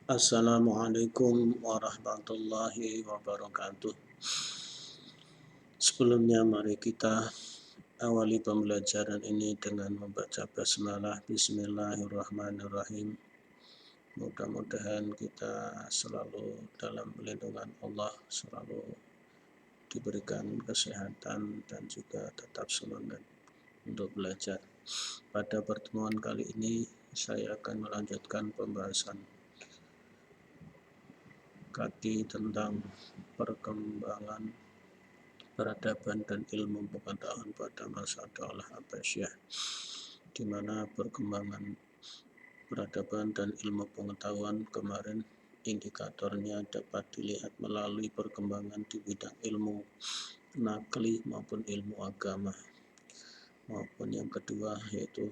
Assalamualaikum warahmatullahi wabarakatuh. Sebelumnya mari kita awali pembelajaran ini dengan membaca basmalah. Bismillahirrahmanirrahim. Mudah-mudahan kita selalu dalam perlindungan Allah, selalu diberikan kesehatan dan juga tetap semangat untuk belajar. Pada pertemuan kali ini saya akan melanjutkan pembahasan kaji tentang perkembangan peradaban dan ilmu pengetahuan pada masa Daulah Abbasiyah, di mana perkembangan peradaban dan ilmu pengetahuan kemarin indikatornya dapat dilihat melalui perkembangan di bidang ilmu nakli maupun ilmu agama, maupun yang kedua yaitu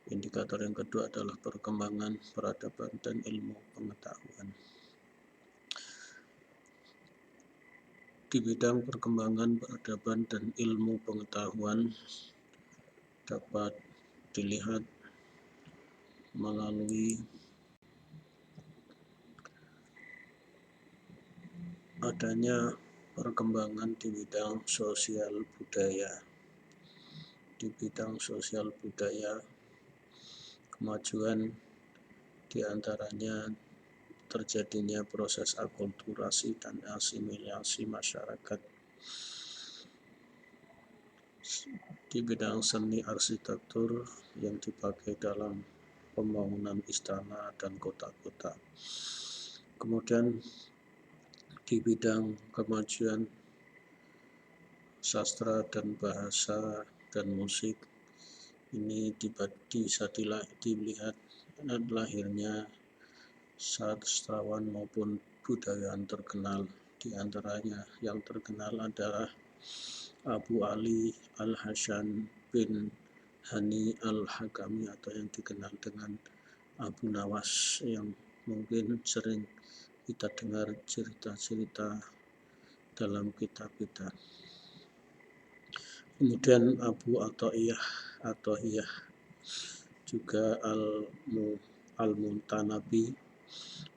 indikator yang kedua adalah perkembangan peradaban dan ilmu pengetahuan. Di bidang perkembangan peradaban dan ilmu pengetahuan dapat dilihat melalui adanya perkembangan di bidang sosial budaya. Di bidang sosial budaya, kemajuan diantaranya terjadinya proses akulturasi dan asimilasi masyarakat. Di bidang seni arsitektur yang dipakai dalam pembangunan istana dan kota-kota. Kemudian di bidang kemajuan sastra dan bahasa dan musik, ini bisa dilihat lahirnya sastrawan maupun budayawan terkenal. Di antaranya yang terkenal adalah Abu Ali Al-Hasan bin Hani Al-Hakami, atau yang dikenal dengan Abu Nawas, yang mungkin sering kita dengar cerita-cerita dalam kitab-kitab. Kemudian Abu Athaiyah juga Al-Muntanabi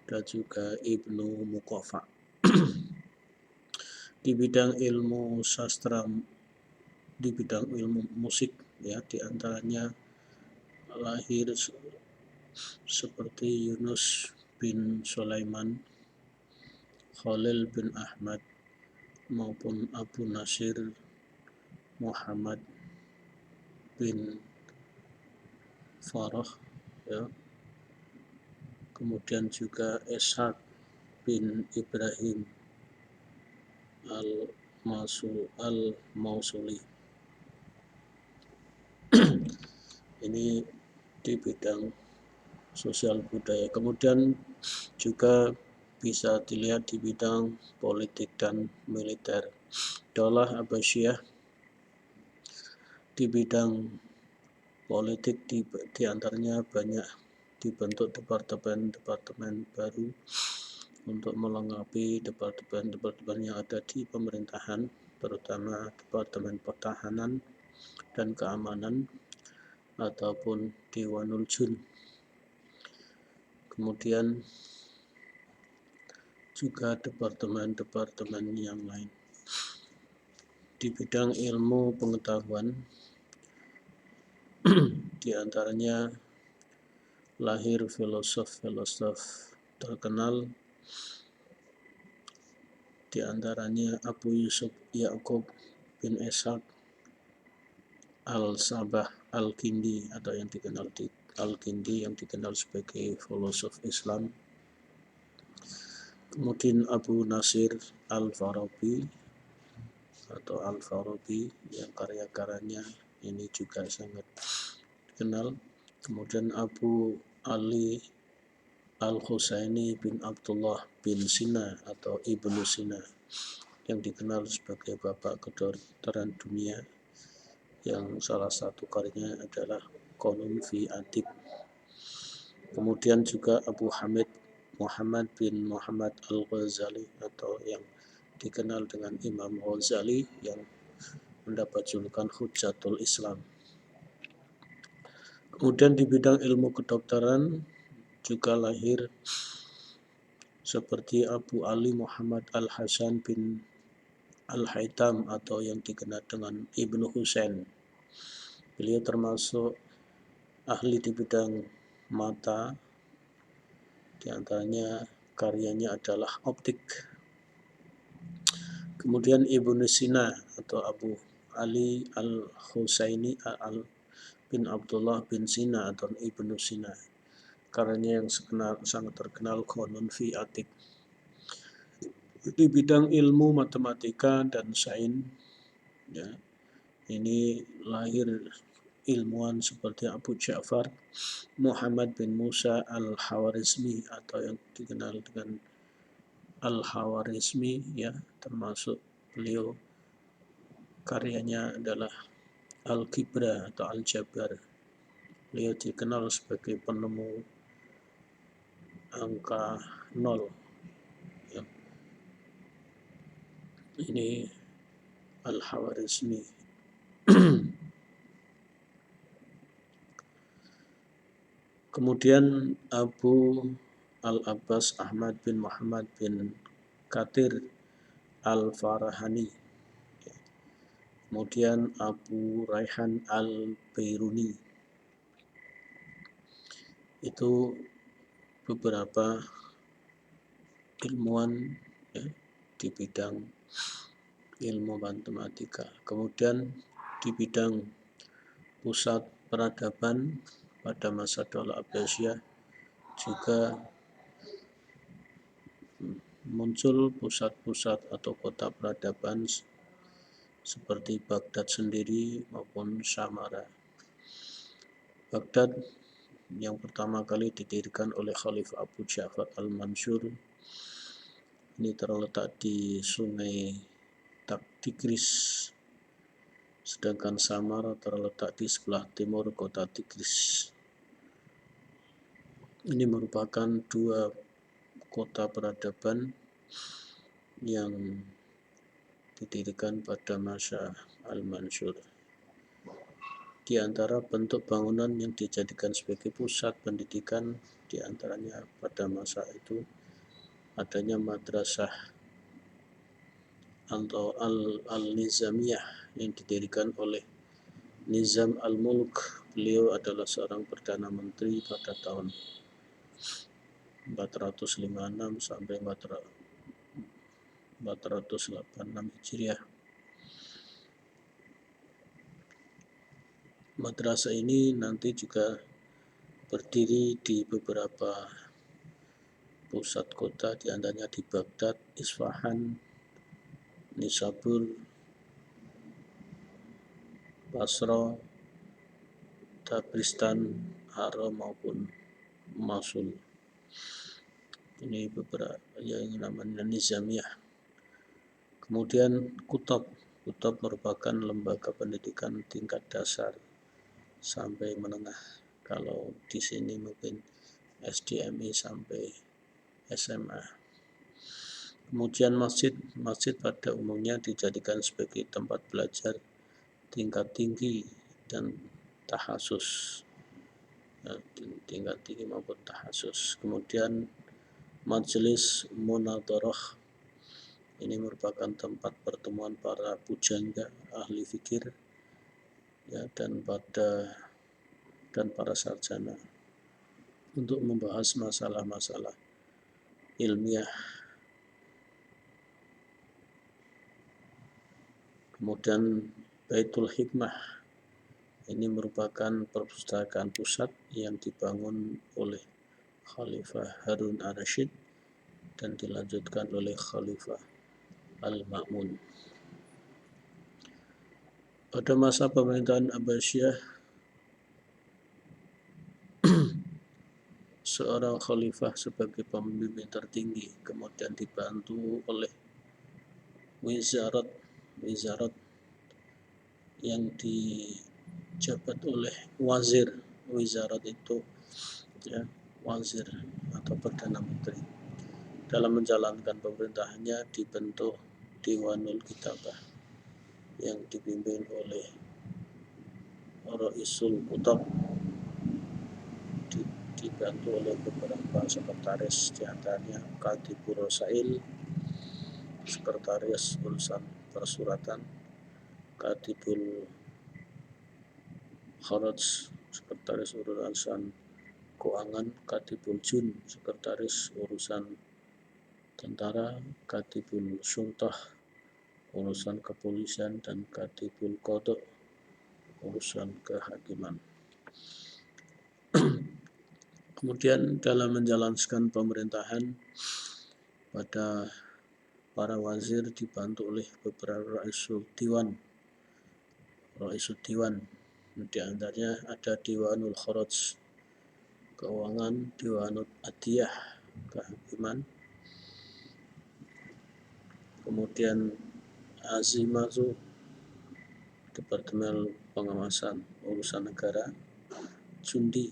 dan juga Ibnu Muqaffa. Di bidang ilmu sastra, di bidang ilmu musik, ya, diantaranya lahir seperti Yunus bin Sulaiman, Khalil bin Ahmad, maupun Abu Nasir Muhammad bin Farah, ya. Kemudian juga Ishaq bin Ibrahim Al-Mausuli. Ini di bidang sosial budaya. Kemudian juga bisa dilihat di bidang politik dan militer. Daulah Abbasiyah di bidang politik di antaranya banyak dibentuk departemen-departemen baru untuk melengkapi departemen-departemen yang ada di pemerintahan, terutama Departemen Pertahanan dan Keamanan ataupun Dewanul Jun. Kemudian juga departemen-departemen yang lain. Di bidang ilmu pengetahuan, di antaranya lahir filosof-filosof terkenal, di antaranya Abu Yusuf Ya'qub bin Ishaq Al-Sabah Al-Kindi, atau yang dikenal Al-Kindi, yang dikenal sebagai filosof Islam. Kemudian Abu Nasir Al-Farabi atau Al-Farabi, yang karya-karyanya ini juga sangat dikenal. Kemudian Abu Ali Al-Husaini bin Abdullah bin Sina atau Ibnu Sina, yang dikenal sebagai bapak kedokteran dunia, yang salah satu karyanya adalah Qanun fi Adib. Kemudian juga Abu Hamid Muhammad bin Muhammad Al-Ghazali, atau yang dikenal dengan Imam Ghazali, yang mendapat julukan Hujjatul Islam. Kemudian di bidang ilmu kedokteran juga lahir seperti Abu Ali Muhammad Al-Hasan bin Al-Haytham atau yang dikenal dengan Ibnu Husain. Beliau termasuk ahli di bidang mata, di antaranya karyanya adalah optik. Kemudian Ibnu Sina atau Abu Ali Al-Husaini bin Abdullah bin Sina atau Ibnu Sina. Karyanya yang sangat terkenal Qanun fi Atik. Di bidang ilmu matematika dan sains, ya, ini lahir ilmuwan seperti Abu Ja'far Muhammad bin Musa Al-Khawarizmi atau yang dikenal dengan Al-Khawarizmi, ya, termasuk beliau karyanya adalah Al-Kibra atau Al-Jabar. Beliau dikenal sebagai penemu angka 0. Ya. Ini Al-Khawarizmi. Kemudian Abu Al-Abbas Ahmad bin Muhammad bin Kathir Al-Farahani. Kemudian Abu Raihan Al-Bairuni. Itu beberapa ilmuwan, ya, di bidang ilmu matematika. Kemudian di bidang pusat peradaban pada masa Daulah Abbasiyah juga muncul pusat-pusat atau kota peradaban seperti Baghdad sendiri maupun Samarra. Baghdad yang pertama kali didirikan oleh Khalifah Abu Ja'far Al-Mansur. Ini terletak di sungai Tigris, sedangkan Samarra terletak di sebelah timur kota Tigris. Ini merupakan dua kota peradaban yang didirikan pada masa Al-Mansur. Di antara bentuk bangunan yang dijadikan sebagai pusat pendidikan, di antaranya pada masa itu adanya madrasah atau Al-Nizamiyah yang didirikan oleh Nizam Al-Mulk. Beliau adalah seorang Perdana Menteri pada tahun 456 sampai 486 Hijriah. Madrasah ini nanti juga berdiri di beberapa pusat kota, di antaranya di Baghdad, Isfahan, Nisabur, Basra, Tabristan, Haram maupun Mosul. Ini beberapa yang namanya Nizamiyah. Kemudian Kutab merupakan lembaga pendidikan tingkat dasar sampai menengah. Kalau di sini mungkin SDMI sampai SMA. Kemudian masjid pada umumnya dijadikan sebagai tempat belajar tingkat tinggi dan tahasus, tingkat tinggi maupun tahasus. Kemudian majelis munadharah, ini merupakan tempat pertemuan para pujangga, ahli fikir, ya, dan para sarjana untuk membahas masalah-masalah ilmiah. Kemudian Baitul Hikmah, ini merupakan perpustakaan pusat yang dibangun oleh Khalifah Harun Ar-Rasyid dan dilanjutkan oleh Khalifah Al-Ma'mun. Pada masa pemerintahan Abbasiyah, seorang khalifah sebagai pemimpin tertinggi, kemudian dibantu oleh wizarat yang dijabat oleh wazir. Wizarat itu, ya, wazir atau Perdana Menteri. Dalam menjalankan pemerintahannya dibentuk Diwanul Kitabah yang dipimpin oleh Ra'isul Kutab, dibantu oleh beberapa sekretaris, di antaranya Katibur Rosail, sekretaris urusan persuratan, Katibul Kharaj, sekretaris urusan keuangan, Katibul Jun, sekretaris urusan tentara, Katibul Sultah, urusan kepolisian, dan Katibul Qadha, urusan kehakiman. Kemudian dalam menjalankan pemerintahan, pada para wazir dibantu oleh beberapa Raisud Diwan. Di antaranya ada Diwanul Kharaj, keuangan, Diwanul Adiyah, kehakiman, kemudian Azimatu, Departemen Pengawasan Urusan Negara, Jundi,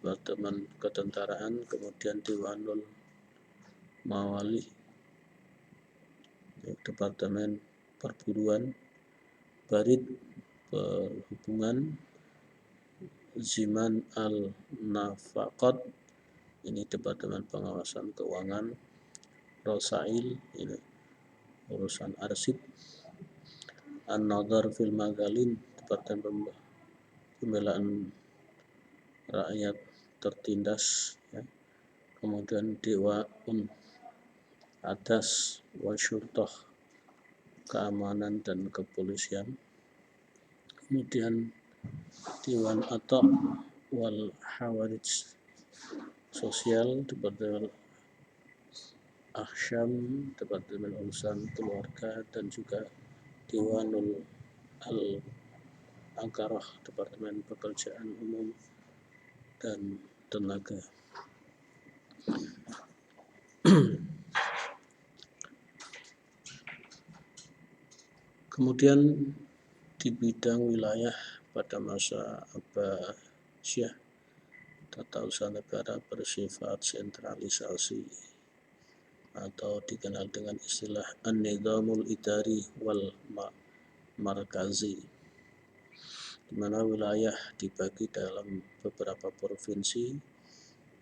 Departemen Ketentaraan, kemudian Diwanul Mawali, Departemen Perburuan, Barid, Perhubungan, Ziman Al-Nafaqat, ini Departemen Pengawasan Keuangan, Rosail, ini urusan arsip, An-Nadhar fil Magalin, Departemen Pembelaan Rakyat Tertindas, ya. Kemudian Dewan Adas wa Syurtah, keamanan dan kepolisian, kemudian Dewan Atta wal Hawadits, sosial, Departemen Ahsyam, Departemen Urusan Keluarga, dan juga Dewanul Al-Angkarah, Departemen Pekerjaan Umum dan Tenaga. Kemudian di bidang wilayah pada masa Abbasiyah, tata usaha negara bersifat sentralisasi atau dikenal dengan istilah An-Nizamul Idari wal Markazi, di mana wilayah dibagi dalam beberapa provinsi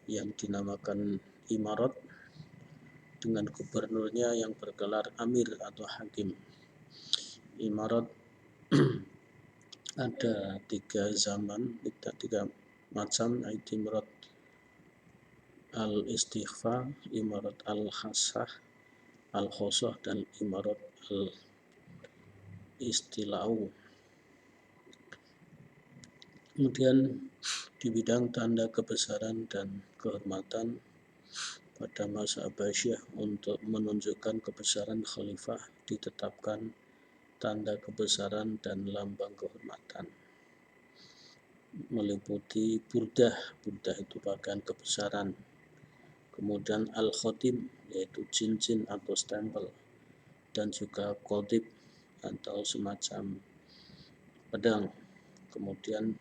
yang dinamakan imarat dengan gubernurnya yang bergelar amir atau hakim. Imarat ada tiga macam, yaitu imarat al-istighfar, imarat al-khassah, al-khosoh, dan imarat al-istilau. Kemudian di bidang tanda kebesaran dan kehormatan, pada masa Abbasiyah untuk menunjukkan kebesaran khalifah ditetapkan tanda kebesaran dan lambang kehormatan, meliputi burdah itu pakaian kebesaran, kemudian al-khotim yaitu cincin atau stempel, dan juga qadib atau semacam pedang. Kemudian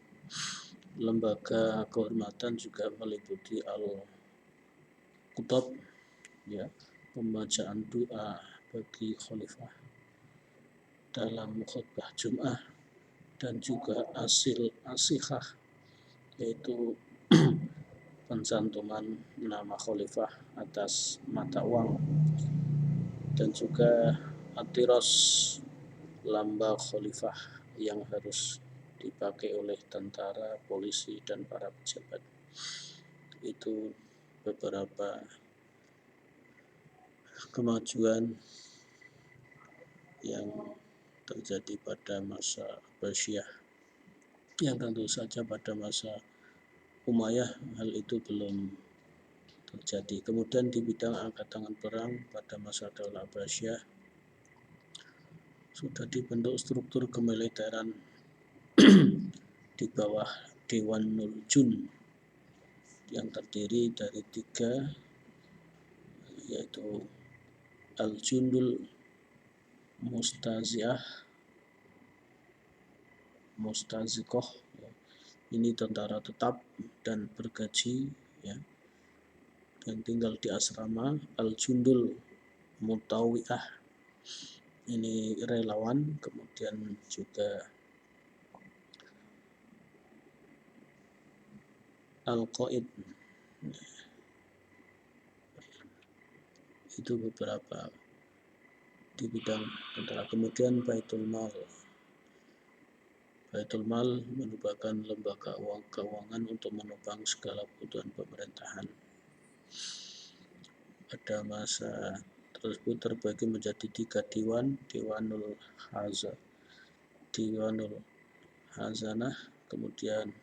lembaga kehormatan juga meliputi al-qutab, ya, pembacaan doa bagi khalifah dalam khutbah Jum'ah, dan juga asikah yaitu pencantuman nama khalifah atas mata uang, dan juga atiros, lambang khalifah yang harus dipakai oleh tentara, polisi, dan para pejabat. Itu beberapa kemajuan yang terjadi pada masa Abbasiyah, yang tentu saja pada masa Umayyah hal itu belum terjadi. Kemudian di bidang angkatan perang pada masa Daulah Abbasiyah sudah dibentuk struktur kemiliteran di bawah Dewanul Jun yang terdiri dari tiga, yaitu Al-Jundul Mustazikoh, ini tentara tetap dan bergaji, ya, dan tinggal di asrama. Al-Jundul Mutawi'ah, ini relawan. Kemudian juga Al-Qaid. Itu beberapa di bidang tentara. Kemudian Baitul Mal. Baitul Mal merupakan lembaga keuangan untuk menopang segala kebutuhan pemerintahan. Pada masa tersebut terbagi menjadi 3 diwan, Diwanul Hazanah, kemudian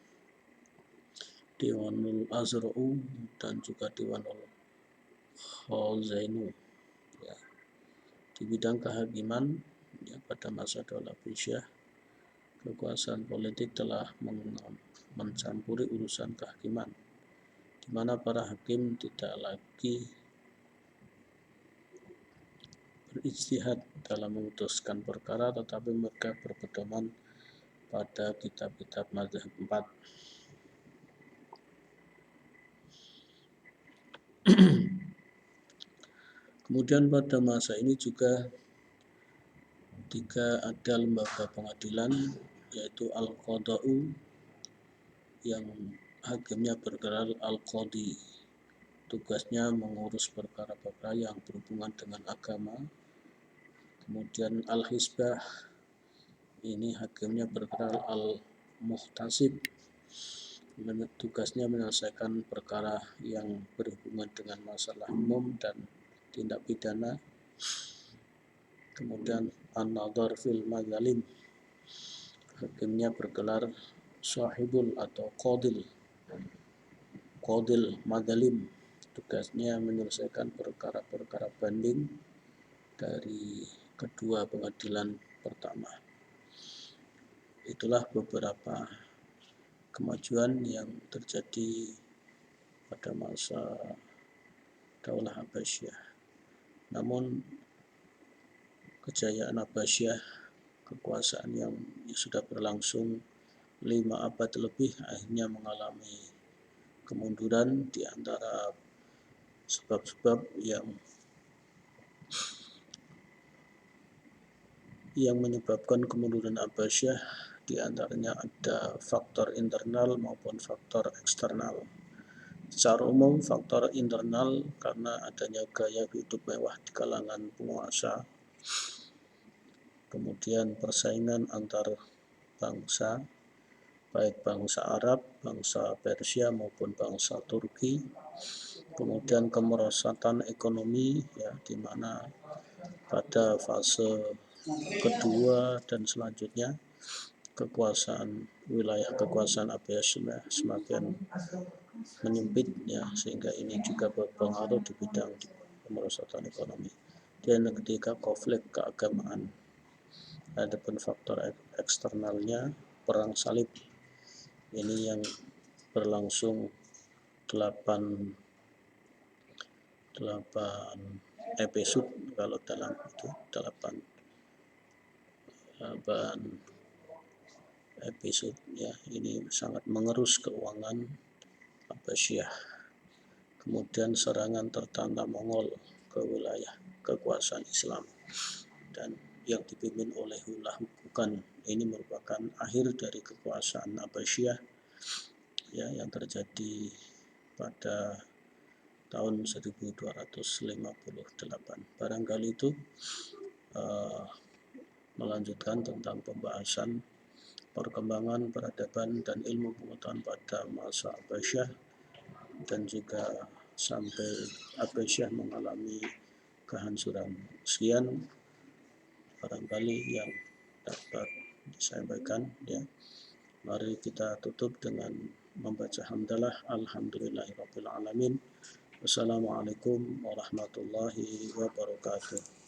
Diwanul Azra'u, dan juga Diwanul Khazainu. Ya. Di bidang kehakiman, ya, pada masa Daulah Abbasiyah, kekuasaan politik telah mencampuri urusan kehakiman, di mana para hakim tidak lagi berijtihad dalam memutuskan perkara, tetapi mereka berpedoman pada kitab-kitab mazhab 4. Kemudian pada masa ini juga ada lembaga pengadilan, yaitu Al-Qada'u, yang hakimnya bergelar Al-Qadi. Tugasnya mengurus perkara-perkara yang berhubungan dengan agama. Kemudian Al-Hisbah, ini hakimnya bergelar Al-Muhtasib. Tugasnya menyelesaikan perkara yang berhubungan dengan masalah umum dan tindak pidana. Kemudian An-Nadhar fil Madzalim, hakimnya bergelar Sahibul atau Qadil Madzalim. Tugasnya menyelesaikan perkara-perkara banding dari kedua pengadilan pertama. Itulah beberapa kemajuan yang terjadi pada masa Daulah Abbasiyah. Namun kejayaan Abbasiyah, kekuasaan yang sudah berlangsung 5 abad lebih, akhirnya mengalami kemunduran. Di antara sebab-sebab yang menyebabkan kemunduran Abbasiyah, di antaranya ada faktor internal maupun faktor eksternal. Secara umum, faktor internal karena adanya gaya hidup mewah di kalangan penguasa, kemudian persaingan antar bangsa, baik bangsa Arab, bangsa Persia maupun bangsa Turki. Kemudian kemerosotan ekonomi, ya, di mana pada fase kedua dan selanjutnya wilayah kekuasaan Abbasiyah semakin menyempit, ya, sehingga ini juga berpengaruh di bidang kemerosotan ekonomi. Dan yang ketiga, konflik keagamaan. Adapun faktor eksternalnya, perang salib, ini yang berlangsung 8 episode, kalau dalam itu 8 episode, ya. Ini sangat mengerus keuangan Abbasiyah. Kemudian serangan tertanda Mongol ke wilayah kekuasaan Islam dan yang dipimpin oleh Hulagu Khan. Ini merupakan akhir dari kekuasaan Abbasiyah, ya, yang terjadi pada tahun 1258. Barangkali itu melanjutkan tentang pembahasan perkembangan peradaban dan ilmu pengetahuan pada masa Abbasiyah, dan juga sampai Abbasiyah mengalami kehancuran. Sekian barangkali yang dapat disampaikan, ya. Mari kita tutup dengan membaca hamdalah. Alhamdulillahirabbil alamin. Wassalamualaikum warahmatullahi wabarakatuh.